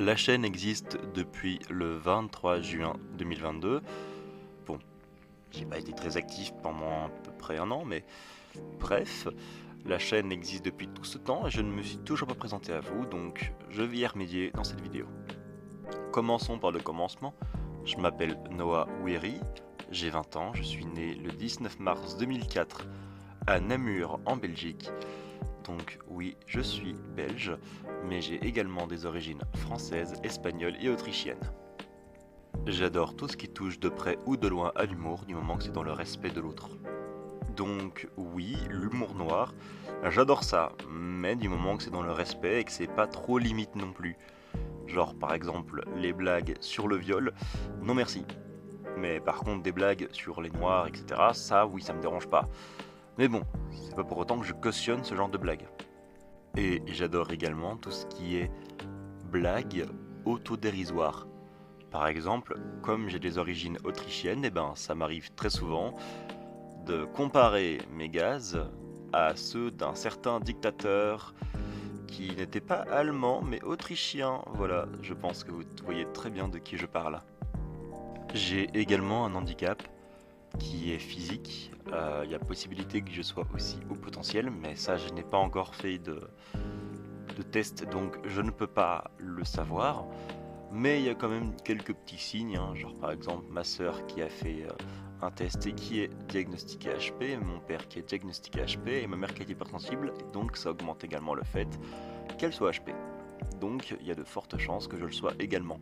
La chaîne existe depuis le 23 juin 2022. Bon, j'ai pas été très actif pendant à peu près un an, mais bref, la chaîne existe depuis tout ce temps et je ne me suis toujours pas présenté à vous, donc je vais y remédier dans cette vidéo. Commençons par le commencement. Je m'appelle Noah Ouéry, j'ai 20 ans, je suis né le 19 mars 2004 à Namur en Belgique. Donc oui, je suis belge, mais j'ai également des origines françaises, espagnoles et autrichiennes. J'adore tout ce qui touche de près ou de loin à l'humour, du moment que c'est dans le respect de l'autre. Donc oui, l'humour noir, j'adore ça, mais du moment que c'est dans le respect et que c'est pas trop limite non plus. Genre par exemple les blagues sur le viol, non merci. Mais par contre des blagues sur les noirs, etc., ça oui, ça me dérange pas. Mais bon, c'est pas pour autant que je cautionne ce genre de blagues. Et j'adore également tout ce qui est blagues autodérisoires. Par exemple, comme j'ai des origines autrichiennes, et ben ça m'arrive très souvent de comparer mes gaz à ceux d'un certain dictateur qui n'était pas allemand mais autrichien. Voilà, je pense que vous voyez très bien de qui je parle. J'ai également un handicap qui est physique. Il y a possibilité que je sois aussi haut potentiel, mais ça je n'ai pas encore fait de test, donc je ne peux pas le savoir. Mais il y a quand même quelques petits signes, hein, genre par exemple ma sœur qui a fait un test et qui est diagnostiquée HP, mon père qui est diagnostiqué HP et ma mère qui est hypersensible, donc ça augmente également le fait qu'elle soit HP. Donc il y a de fortes chances que je le sois également.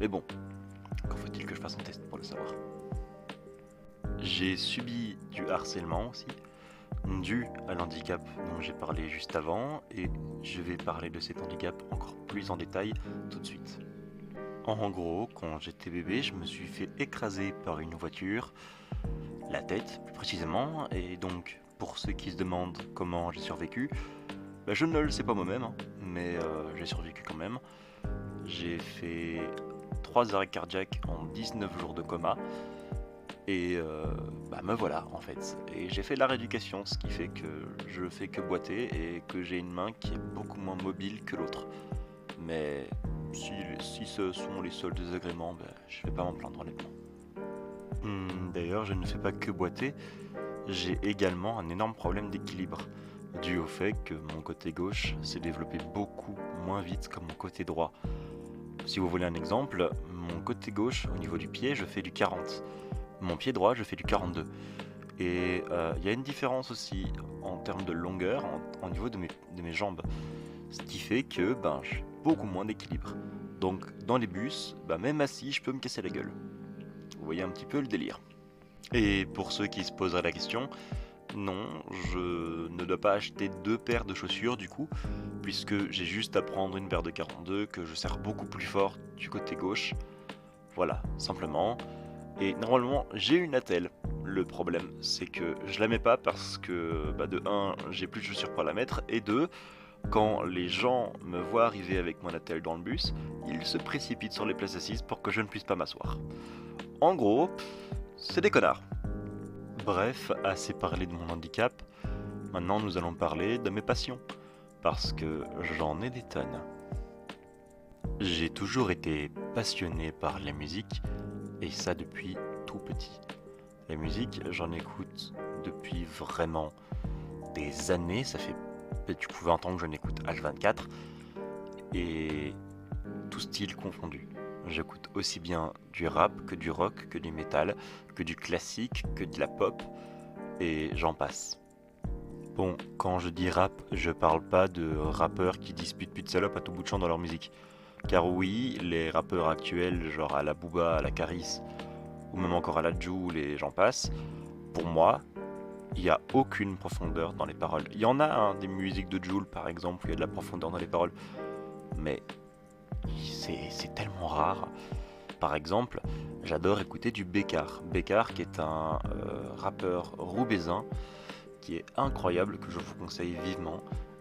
Mais bon, quand faut-il que je fasse un test pour le savoir? J'ai subi du harcèlement aussi, dû à l'handicap dont j'ai parlé juste avant, et je vais parler de cet handicap encore plus en détail tout de suite. En gros, quand j'étais bébé, je me suis fait écraser par une voiture, la tête plus précisément, et donc pour ceux qui se demandent comment j'ai survécu, je ne le sais pas moi-même, hein, mais j'ai survécu quand même. J'ai fait 3 arrêts cardiaques en 19 jours de coma, et me voilà en fait. Et j'ai fait de la rééducation, ce qui fait que je fais que boiter et que j'ai une main qui est beaucoup moins mobile que l'autre. Mais si ce sont les seuls désagréments, je vais pas m'en plaindre honnêtement. D'ailleurs, je ne fais pas que boiter, j'ai également un énorme problème d'équilibre, dû au fait que mon côté gauche s'est développé beaucoup moins vite que mon côté droit. Si vous voulez un exemple, mon côté gauche, au niveau du pied, je fais du 40. Mon pied droit, je fais du 42. Et il y a une différence aussi en termes de longueur au niveau de mes jambes. Ce qui fait que j'ai beaucoup moins d'équilibre. Donc dans les bus, même assis, je peux me casser la gueule. Vous voyez un petit peu le délire. Et pour ceux qui se poseraient la question, non, je ne dois pas acheter 2 paires de chaussures du coup, puisque j'ai juste à prendre une paire de 42 que je serre beaucoup plus fort du côté gauche. Voilà, simplement. Et normalement, j'ai une attelle. Le problème, c'est que je la mets pas parce que, de 1, j'ai plus de chaussures pour la mettre, et 2, quand les gens me voient arriver avec mon attelle dans le bus, ils se précipitent sur les places assises pour que je ne puisse pas m'asseoir. En gros, c'est des connards. Bref, assez parlé de mon handicap, maintenant nous allons parler de mes passions, parce que j'en ai des tonnes. J'ai toujours été passionné par la musique, et ça depuis tout petit. La musique, j'en écoute depuis vraiment des années, ça fait, tu pouvais entendre que j'en écoute H24, et tout style confondu. J'écoute aussi bien du rap que du rock, que du métal, que du classique, que de la pop, et j'en passe. Bon, quand je dis rap, je parle pas de rappeurs qui disputent plus de salopes à tout bout de champ dans leur musique. Car oui, les rappeurs actuels, genre à la Booba, à la Caris, ou même encore à la Jul et j'en passe, pour moi, il n'y a aucune profondeur dans les paroles. Il y en a des musiques de Jul par exemple, où il y a de la profondeur dans les paroles, mais c'est tellement rare. Par exemple, j'adore écouter du Bécard. Bécard qui est un rappeur roubaisien qui est incroyable, que je vous conseille vivement.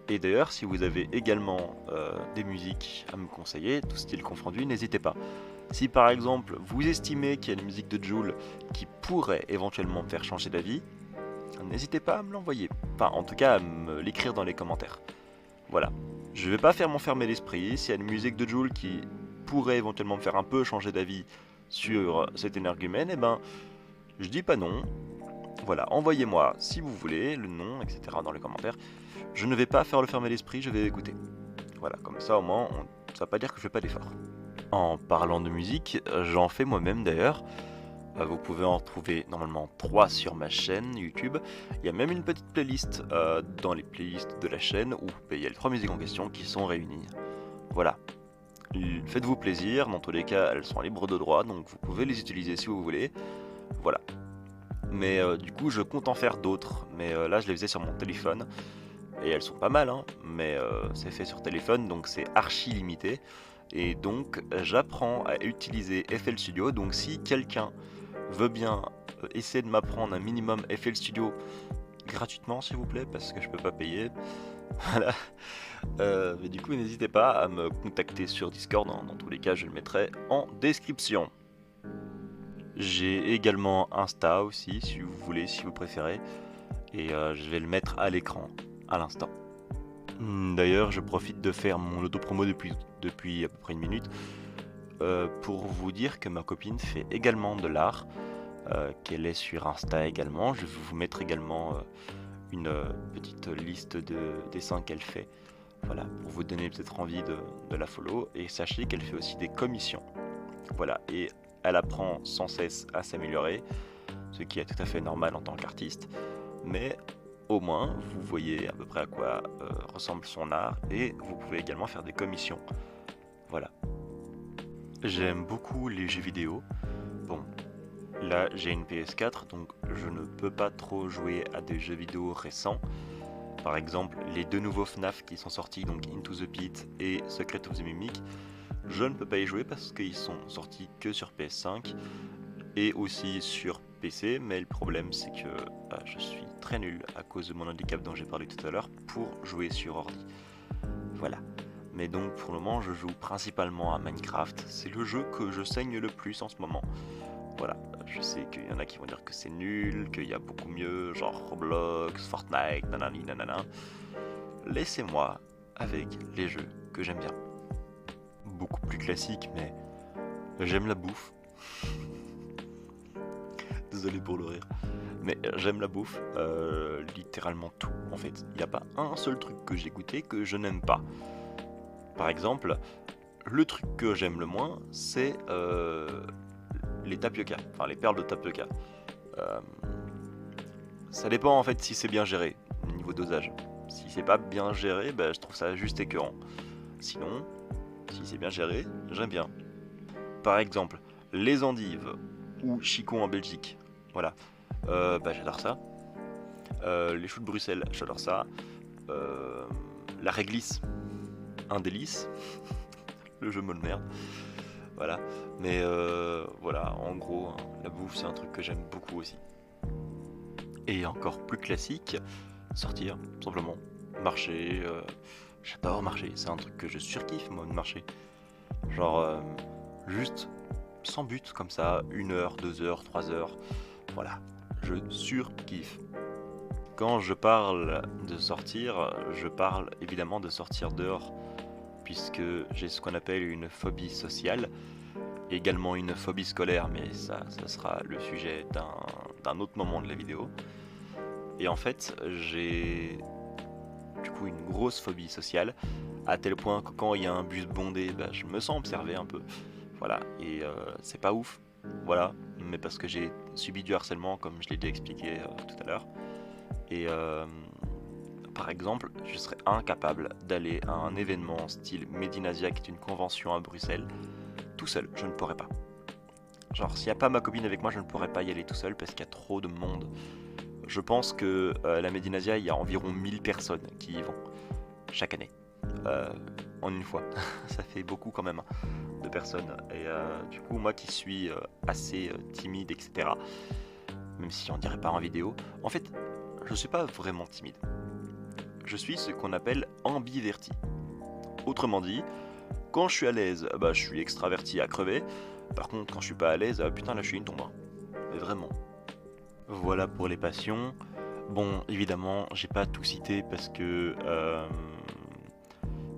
Et d'ailleurs, si vous avez également des musiques à me conseiller, tout style confondu, n'hésitez pas. Si par exemple vous estimez qu'il y a une musique de Jul qui pourrait éventuellement me faire changer d'avis, n'hésitez pas à me l'envoyer. Enfin, en tout cas, à me l'écrire dans les commentaires. Voilà. Je vais pas faire m'enfermer l'esprit. S'il y a une musique de Jul qui pourrait éventuellement me faire un peu changer d'avis sur cet énergumène, eh ben, je dis pas non. Voilà, envoyez-moi si vous voulez le nom, etc. dans les commentaires. Je ne vais pas faire le fermer l'esprit, je vais écouter. Voilà, comme ça au moins, ça va pas dire que je fais pas d'effort. En parlant de musique, j'en fais moi-même d'ailleurs. Vous pouvez en retrouver normalement 3 sur ma chaîne YouTube. Il y a même une petite playlist dans les playlists de la chaîne où il y a les 3 musiques en question qui sont réunies. Voilà. Faites-vous plaisir, dans tous les cas elles sont libres de droit, donc vous pouvez les utiliser si vous voulez. Voilà. Mais du coup je compte en faire d'autres, mais là je les faisais sur mon téléphone. Et elles sont pas mal, hein, mais c'est fait sur téléphone, donc c'est archi limité. Et donc j'apprends à utiliser FL Studio, donc si quelqu'un veut bien essayer de m'apprendre un minimum FL Studio gratuitement s'il vous plaît, parce que je peux pas payer, voilà. Mais du coup n'hésitez pas à me contacter sur Discord, hein. Dans tous les cas je le mettrai en description. J'ai également Insta aussi si vous voulez, si vous préférez, et je vais le mettre à l'écran à l'instant. D'ailleurs je profite de faire mon autopromo depuis à peu près une minute pour vous dire que ma copine fait également de l'art, qu'elle est sur Insta également. Je vais vous mettre également une petite liste de dessins qu'elle fait, voilà, pour vous donner peut-être envie de la follow. Et sachez qu'elle fait aussi des commissions, voilà, et elle apprend sans cesse à s'améliorer, ce qui est tout à fait normal en tant qu'artiste, mais au moins vous voyez à peu près à quoi ressemble son art, et vous pouvez également faire des commissions, voilà. J'aime beaucoup les jeux vidéo. Bon, là j'ai une PS4, donc je ne peux pas trop jouer à des jeux vidéo récents. Par exemple, les 2 nouveaux FNAF qui sont sortis, donc Into the Pit et Secret of the Mimic, je ne peux pas y jouer parce qu'ils sont sortis que sur PS5 et aussi sur PC, mais le problème c'est que je suis très nul à cause de mon handicap dont j'ai parlé tout à l'heure pour jouer sur ordi. Voilà. Mais donc pour le moment je joue principalement à Minecraft, c'est le jeu que je saigne le plus en ce moment. Voilà, je sais qu'il y en a qui vont dire que c'est nul, qu'il y a beaucoup mieux, genre Roblox, Fortnite, nanani nanana. Laissez-moi avec les jeux que j'aime bien. Beaucoup plus classique, mais j'aime la bouffe. Désolé pour le rire. Mais j'aime la bouffe, littéralement tout en fait. Il n'y a pas un seul truc que j'ai goûté que je n'aime pas. Par exemple, le truc que j'aime le moins, c'est les tapioca, enfin les perles de tapioca. Ça dépend en fait si c'est bien géré, niveau dosage. Si c'est pas bien géré, bah, je trouve ça juste écœurant. Sinon, si c'est bien géré, j'aime bien. Par exemple, les endives ou chicons en Belgique, voilà. Bah, j'adore ça. Les choux de Bruxelles, j'adore ça. La réglisse, un délice. Le jeu me le merde. Voilà. Mais voilà, en gros, hein, la bouffe c'est un truc que j'aime beaucoup aussi. Et encore plus classique, sortir, simplement. Marcher, j'adore marcher, c'est un truc que je surkiffe moi de marcher. Genre, juste sans but comme ça, 1 heure, 2 heures, 3 heures, voilà, je surkiffe. Quand je parle de sortir, je parle évidemment de sortir dehors, puisque j'ai ce qu'on appelle une phobie sociale, et également une phobie scolaire, mais ça sera le sujet d'un autre moment de la vidéo. Et en fait, j'ai du coup une grosse phobie sociale, à tel point que quand il y a un bus bondé, bah, je me sens observé un peu. Voilà, et c'est pas ouf, voilà, mais parce que j'ai subi du harcèlement, comme je l'ai déjà expliqué tout à l'heure. Et par exemple, je serais incapable d'aller à un événement style Medinasia, qui est une convention à Bruxelles, tout seul, je ne pourrais pas. Genre, s'il n'y a pas ma copine avec moi, je ne pourrais pas y aller tout seul parce qu'il y a trop de monde. Je pense que la Medinasia, il y a environ 1000 personnes qui y vont chaque année, en une fois. Ça fait beaucoup quand même de personnes. Et du coup, moi qui suis assez timide, etc., même si on dirait pas en vidéo, en fait, je suis pas vraiment timide. Je suis ce qu'on appelle ambiverti. Autrement dit, quand je suis à l'aise, bah, je suis extraverti à crever. Par contre, quand je suis pas à l'aise, putain là je suis une tombe. Mais vraiment. Voilà pour les passions. Bon, évidemment, j'ai pas tout cité parce que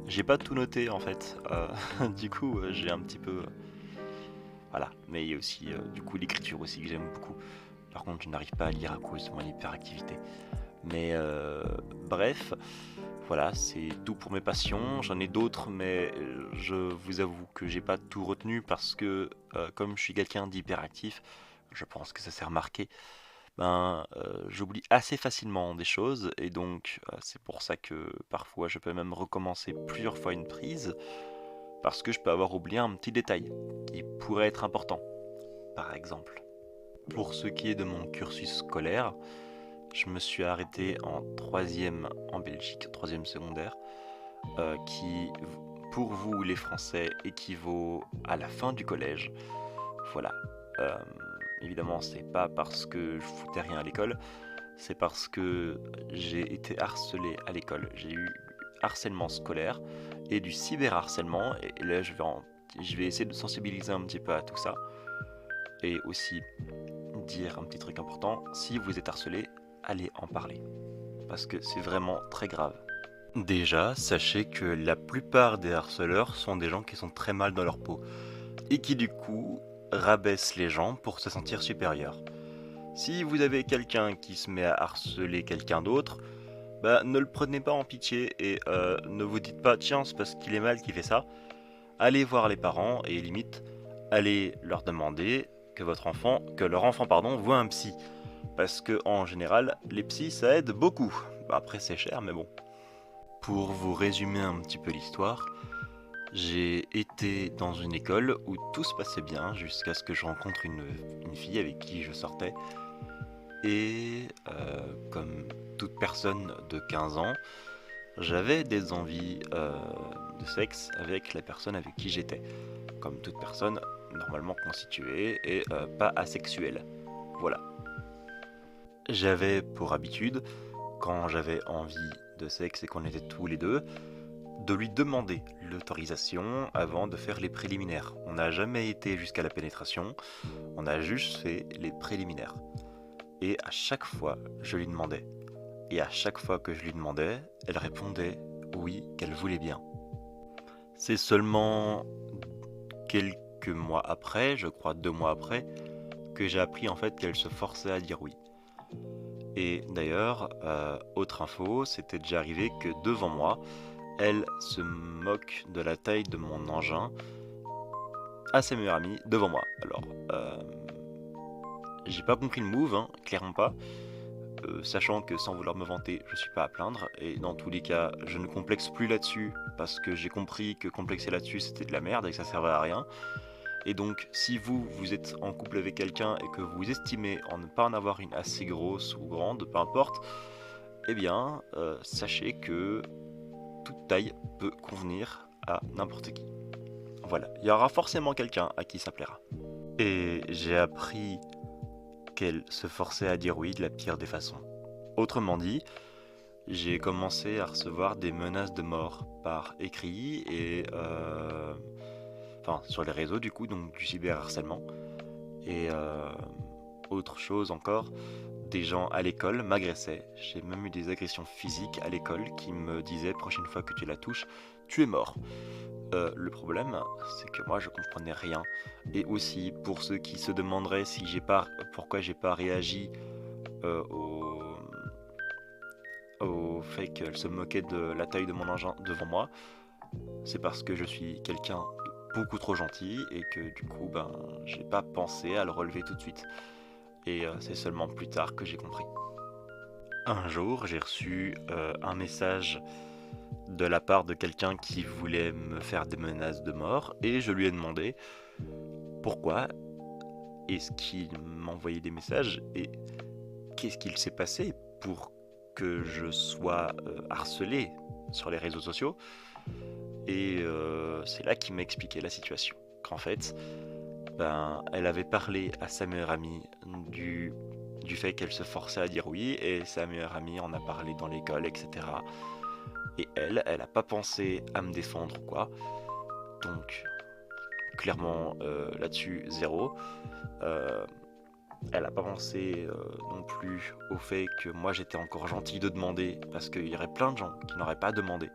J'ai pas tout noté en fait. Du coup, j'ai un petit peu. Voilà. Mais il y a aussi du coup l'écriture aussi que j'aime beaucoup. Par contre, je n'arrive pas à lire à cause de mon hyperactivité. Mais bref, voilà, c'est tout pour mes passions. J'en ai d'autres, mais je vous avoue que j'ai pas tout retenu parce que comme je suis quelqu'un d'hyperactif, je pense que ça s'est remarqué. J'oublie assez facilement des choses et donc c'est pour ça que parfois je peux même recommencer plusieurs fois une prise parce que je peux avoir oublié un petit détail qui pourrait être important, par exemple. Pour ce qui est de mon cursus scolaire, je me suis arrêté en troisième en Belgique, troisième secondaire, qui pour vous les Français équivaut à la fin du collège. Voilà. Euh, Évidemment, c'est pas parce que je foutais rien à l'école, c'est parce que j'ai été harcelé à l'école. J'ai eu harcèlement scolaire et du cyberharcèlement. Et là, je vais essayer de sensibiliser un petit peu à tout ça. Et aussi dire un petit truc important, si vous êtes harcelé, allez en parler. Parce que c'est vraiment très grave. Déjà, sachez que la plupart des harceleurs sont des gens qui sont très mal dans leur peau. Et qui du coup rabaissent les gens pour se sentir supérieurs. Si vous avez quelqu'un qui se met à harceler quelqu'un d'autre, ne le prenez pas en pitié et ne vous dites pas tiens c'est parce qu'il est mal qu'il fait ça. Allez voir les parents et limite allez leur demander que leur enfant voit un psy. Parce que en général les psys ça aide beaucoup. Après c'est cher mais bon. Pour vous résumer un petit peu l'histoire, j'ai été dans une école où tout se passait bien jusqu'à ce que je rencontre une fille avec qui je sortais. Et comme toute personne de 15 ans, j'avais des envies de sexe avec la personne avec qui j'étais. Comme toute personne normalement constituée et pas asexuelle. Voilà. J'avais pour habitude, quand j'avais envie de sexe et qu'on était tous les deux, de lui demander l'autorisation avant de faire les préliminaires. On n'a jamais été jusqu'à la pénétration, on a juste fait les préliminaires. Et à chaque fois, je lui demandais. Et à chaque fois que je lui demandais, elle répondait oui, qu'elle voulait bien. C'est seulement quelques mois après, je crois 2 mois après, que j'ai appris en fait qu'elle se forçait à dire oui. Et d'ailleurs, autre info, c'était déjà arrivé que devant moi, elle se moque de la taille de mon engin à ses meilleurs amis devant moi. Alors, j'ai pas compris le move, hein, clairement pas. Sachant que sans vouloir me vanter, je suis pas à plaindre, et dans tous les cas, je ne complexe plus là-dessus, parce que j'ai compris que complexer là-dessus c'était de la merde et que ça servait à rien. Et donc, si vous êtes en couple avec quelqu'un et que vous estimez en ne pas en avoir une assez grosse ou grande, peu importe, eh bien, sachez que toute taille peut convenir à n'importe qui. Voilà, il y aura forcément quelqu'un à qui ça plaira. Et j'ai appris qu'elle se forçait à dire oui de la pire des façons. Autrement dit, j'ai commencé à recevoir des menaces de mort par écrit et sur les réseaux du coup, donc du cyberharcèlement. Et autre chose encore, des gens à l'école m'agressaient. J'ai même eu des agressions physiques à l'école qui me disaient prochaine fois que tu la touches, tu es mort. Le problème, c'est que moi je comprenais rien. Et aussi, pour ceux qui se demanderaient pourquoi j'ai pas réagi au fait qu'elle se moquait de la taille de mon engin devant moi, c'est parce que je suis quelqu'un de beaucoup trop gentil et que du coup, j'ai pas pensé à le relever tout de suite. Et c'est seulement plus tard que j'ai compris. Un jour, j'ai reçu un message de la part de quelqu'un qui voulait me faire des menaces de mort et je lui ai demandé pourquoi est-ce qu'il m'envoyait des messages et qu'est-ce qu'il s'est passé pour que je sois harcelé sur les réseaux sociaux. Et c'est là qu'il m'a expliqué la situation. Qu'en fait, elle avait parlé à sa meilleure amie du fait qu'elle se forçait à dire oui, et sa meilleure amie en a parlé dans l'école, etc. Et elle a pas pensé à me défendre ou quoi. Donc, clairement, là-dessus, zéro. Elle a pas pensé non plus au fait que moi j'étais encore gentil de demander, parce qu'il y aurait plein de gens qui n'auraient pas demandé.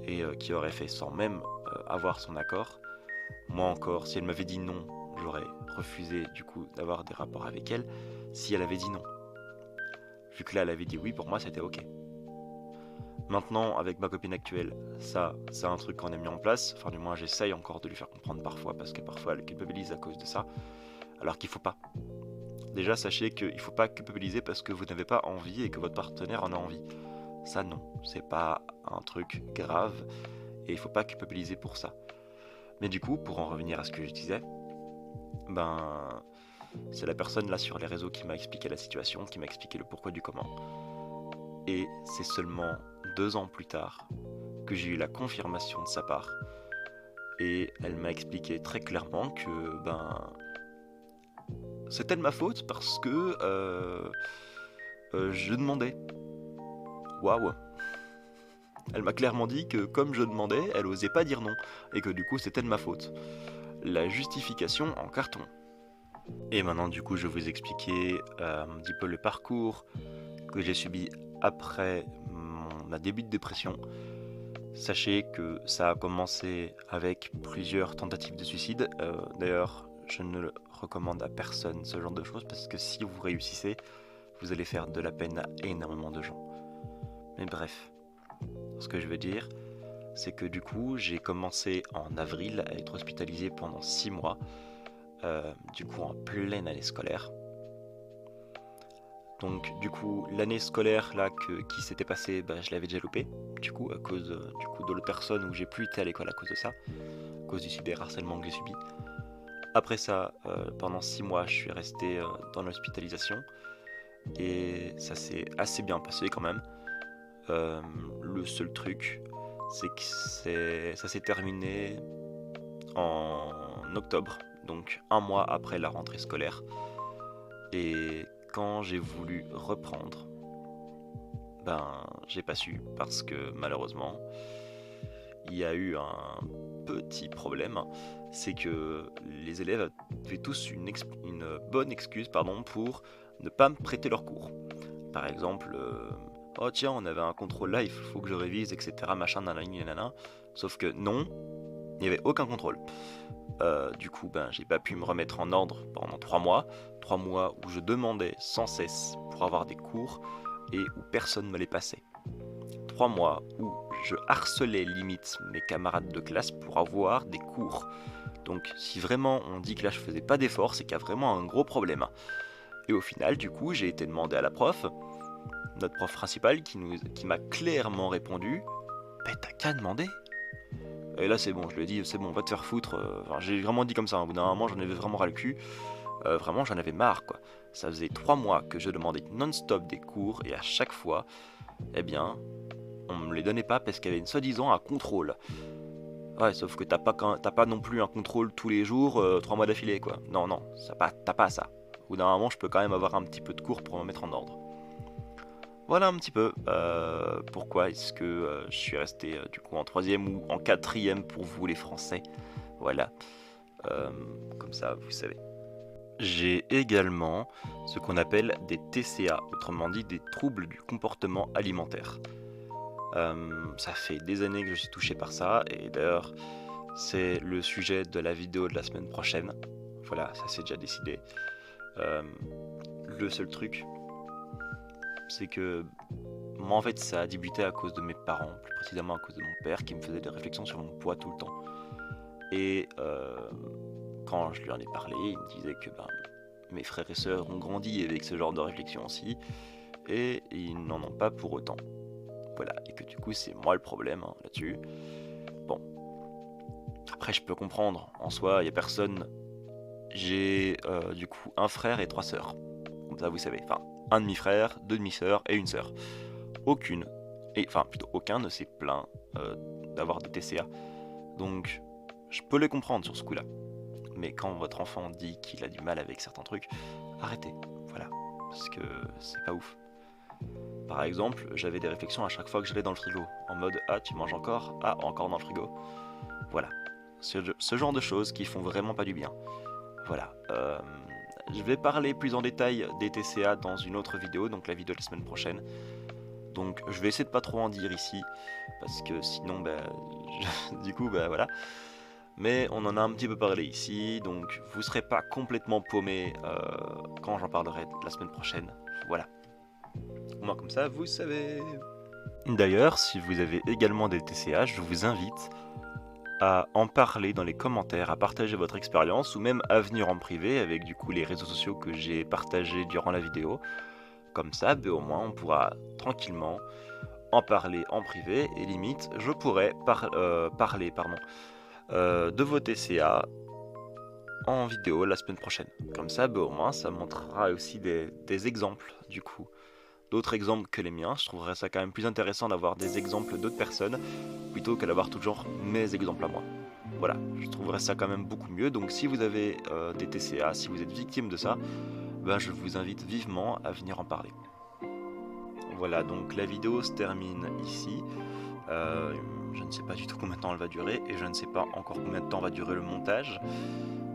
et qui aurait fait sans même avoir son accord. Moi encore, si elle m'avait dit non, j'aurais refusé du coup d'avoir des rapports avec elle si elle avait dit non. Vu que là elle avait dit oui, pour moi c'était ok. Maintenant, avec ma copine actuelle, ça, c'est un truc qu'on a mis en place. Enfin, du moins, j'essaye encore de lui faire comprendre parfois, parce que parfois elle culpabilise à cause de ça, alors qu'il faut pas. Déjà, sachez qu'il faut pas culpabiliser parce que vous n'avez pas envie et que votre partenaire en a envie. Ça, non, c'est pas un truc grave et il faut pas culpabiliser pour ça. Mais du coup, pour en revenir à ce que je disais, ben, c'est la personne là sur les réseaux qui m'a expliqué la situation, qui m'a expliqué le pourquoi du comment. Et c'est seulement 2 ans plus tard que j'ai eu la confirmation de sa part. Et elle m'a expliqué très clairement que c'était de ma faute parce que je demandais. Waouh. Elle m'a clairement dit que comme je demandais, elle osait pas dire non. Et que du coup c'était de ma faute. La justification en carton. Et maintenant du coup je vais vous expliquer un petit peu le parcours que j'ai subi après ma début de dépression. Sachez que ça a commencé avec plusieurs tentatives de suicide. D'ailleurs, je ne le recommande à personne ce genre de choses parce que si vous réussissez, vous allez faire de la peine à énormément de gens. Mais bref, ce que je veux dire, c'est que du coup, j'ai commencé en avril à être hospitalisé pendant 6 mois, du coup en pleine année scolaire. Donc du coup, l'année scolaire là qui s'était passée, je l'avais déjà loupée, du coup, à cause du coup, de l'autre personne où j'ai plus été à l'école à cause de ça, à cause du cyberharcèlement que j'ai subi. Après ça, pendant 6 mois, je suis resté dans l'hospitalisation et ça s'est assez bien passé quand même. Le seul truc, c'est que ça s'est terminé en octobre, donc 1 mois après la rentrée scolaire. Et quand j'ai voulu reprendre, j'ai pas su parce que malheureusement, il y a eu un petit problème, c'est que les élèves avaient tous une bonne excuse pour ne pas me prêter leurs cours. Par exemple, oh tiens, on avait un contrôle là, il faut que je révise, etc. Machin, nanana. Sauf que non, il n'y avait aucun contrôle. Du coup, j'ai pas pu me remettre en ordre pendant 3 mois. 3 mois où je demandais sans cesse pour avoir des cours et où personne me les passait. 3 mois où je harcelais limite mes camarades de classe pour avoir des cours. Donc si vraiment on dit que là je faisais pas d'efforts, c'est qu'il y a vraiment un gros problème. Et au final, du coup, j'ai été demandé à la prof, notre prof principale, qui m'a clairement répondu « T'as qu'à demander !» Et là c'est bon, je lui ai dit c'est bon, va te faire foutre. Enfin, j'ai vraiment dit comme ça, au bout d'un moment j'en avais vraiment ras le cul. Vraiment j'en avais marre quoi. Ça faisait 3 mois que je demandais non-stop des cours et à chaque fois, on me les donnait pas parce qu'il y avait une soi-disant un contrôle. Ouais, sauf que t'as pas non plus un contrôle tous les jours, 3 mois d'affilée quoi. Non, t'as pas ça. Au bout d'un moment je peux quand même avoir un petit peu de cours pour me mettre en ordre. Voilà un petit peu pourquoi est-ce que je suis resté du coup en 3e ou en 4e pour vous les Français. Voilà, comme ça vous savez. J'ai également ce qu'on appelle des TCA, autrement dit des troubles du comportement alimentaire. Ça fait des années que je suis touché par ça et d'ailleurs c'est le sujet de la vidéo de la semaine prochaine. Voilà, ça c'est déjà décidé. Le seul truc, c'est que moi en fait ça a débuté à cause de mes parents, plus précisément à cause de mon père qui me faisait des réflexions sur mon poids tout le temps. Et quand je lui en ai parlé, il me disait que mes frères et sœurs ont grandi avec ce genre de réflexion aussi, et ils n'en ont pas pour autant. Voilà, et que du coup c'est moi le problème là-dessus. Bon, après je peux comprendre, en soi il n'y a personne. J'ai du coup un frère et 3 sœurs, comme ça vous savez, enfin un demi-frère, 2 demi-sœurs et une sœur. Aucun ne s'est plaint d'avoir des TCA. Donc je peux les comprendre sur ce coup-là. Mais quand votre enfant dit qu'il a du mal avec certains trucs, arrêtez, voilà, parce que c'est pas ouf. Par exemple, j'avais des réflexions à chaque fois que j'allais dans le frigo, en mode « Ah, tu manges encore ? Ah, encore dans le frigo ?» Voilà, ce genre de choses qui font vraiment pas du bien. Voilà, je vais parler plus en détail des TCA dans une autre vidéo, donc la vidéo de la semaine prochaine. Donc je vais essayer de pas trop en dire ici, parce que sinon, du coup, voilà. Mais on en a un petit peu parlé ici, donc vous serez pas complètement paumé quand j'en parlerai la semaine prochaine. Voilà. Au moins comme ça, vous savez. D'ailleurs, si vous avez également des TCA, je vous invite à en parler dans les commentaires, à partager votre expérience ou même à venir en privé avec du coup les réseaux sociaux que j'ai partagés durant la vidéo. Comme ça, au moins on pourra tranquillement en parler en privé et limite je pourrais parler de vos TCA en vidéo la semaine prochaine. Comme ça, au moins ça montrera aussi des exemples du coup. D'autres exemples que les miens, je trouverais ça quand même plus intéressant d'avoir des exemples d'autres personnes plutôt que d'avoir toujours mes exemples à moi. Voilà, je trouverais ça quand même beaucoup mieux. Donc si vous avez des TCA, si vous êtes victime de ça, je vous invite vivement à venir en parler. Voilà, donc la vidéo se termine ici. Je ne sais pas du tout combien de temps elle va durer et je ne sais pas encore combien de temps va durer le montage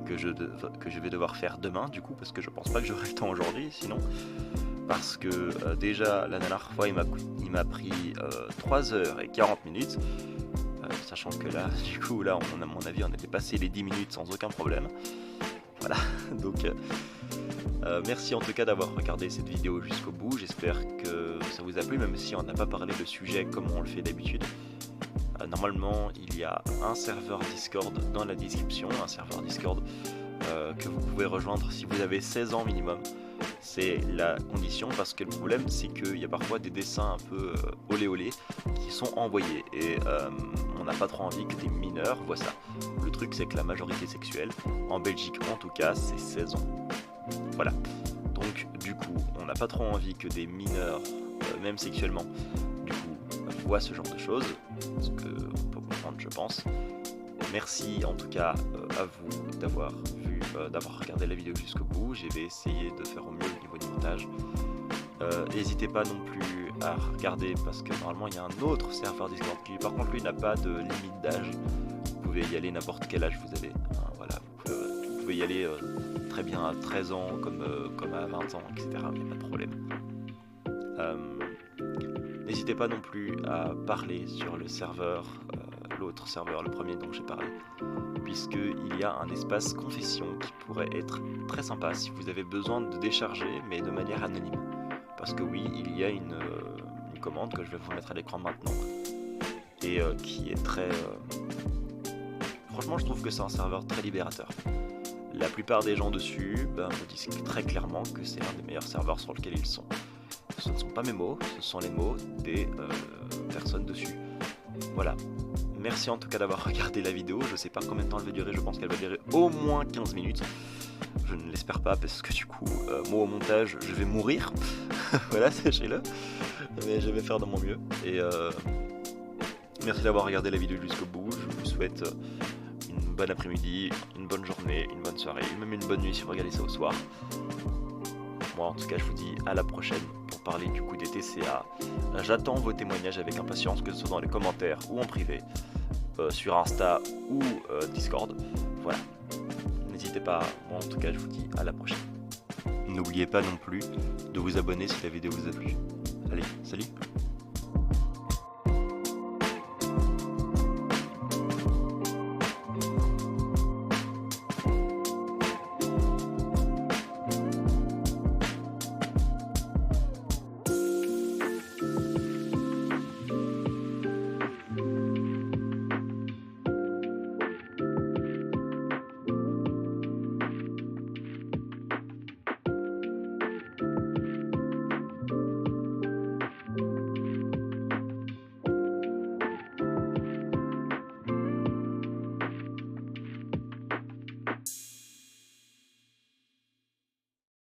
que je vais devoir faire demain du coup, parce que je pense pas que j'aurai le temps aujourd'hui sinon. Parce que déjà la dernière fois il m'a pris 3h40, sachant que là du coup là à mon avis on a dépassé les 10 minutes sans aucun problème. Voilà, donc merci en tout cas d'avoir regardé cette vidéo jusqu'au bout, j'espère que ça vous a plu même si on n'a pas parlé de sujet comme on le fait d'habitude. Normalement il y a un serveur Discord dans la description, un serveur Discord que vous pouvez rejoindre si vous avez 16 ans minimum. C'est la condition parce que le problème c'est qu'il y a parfois des dessins un peu olé olé qui sont envoyés et on n'a pas trop envie que des mineurs voient ça. Le truc c'est que la majorité sexuelle, en Belgique en tout cas, c'est 16 ans. Voilà. Donc du coup on n'a pas trop envie que des mineurs, même sexuellement, du coup voient ce genre de choses, ce qu'on peut comprendre je pense. Merci en tout cas à vous d'avoir regardé la vidéo jusqu'au bout. Je vais essayer de faire au mieux au niveau du montage. N'hésitez pas non plus à regarder parce que normalement il y a un autre serveur Discord qui par contre lui n'a pas de limite d'âge. Vous pouvez y aller n'importe quel âge vous avez. Voilà, vous pouvez y aller très bien à 13 ans comme à 20 ans, etc. Il n'y a pas de problème. N'hésitez pas non plus à parler sur le serveur, l'autre serveur, le premier dont j'ai parlé, puisqu'il y a un espace confession qui pourrait être très sympa si vous avez besoin de décharger, mais de manière anonyme. Parce que oui, il y a une commande que je vais vous mettre à l'écran maintenant, et qui est très... Franchement, je trouve que c'est un serveur très libérateur. La plupart des gens dessus me disent très clairement que c'est l'un des meilleurs serveurs sur lequel ils sont. Ce ne sont pas mes mots, ce sont les mots des personnes dessus. Voilà. Merci en tout cas d'avoir regardé la vidéo. Je sais pas combien de temps elle va durer, je pense qu'elle va durer au moins 15 minutes. Je ne l'espère pas parce que du coup, moi au montage, je vais mourir. Voilà, sachez-le. Mais je vais faire de mon mieux. Et merci d'avoir regardé la vidéo jusqu'au bout. Je vous souhaite une bonne après-midi, une bonne journée, une bonne soirée, même une bonne nuit si vous regardez ça au soir. Moi en tout cas, je vous dis à la prochaine pour parler du coup des TCA. J'attends vos témoignages avec impatience, que ce soit dans les commentaires ou en privé, sur Insta ou Discord. Voilà. N'hésitez pas, moi en tout cas je vous dis à la prochaine. N'oubliez pas non plus de vous abonner si la vidéo vous a plu. Allez, salut!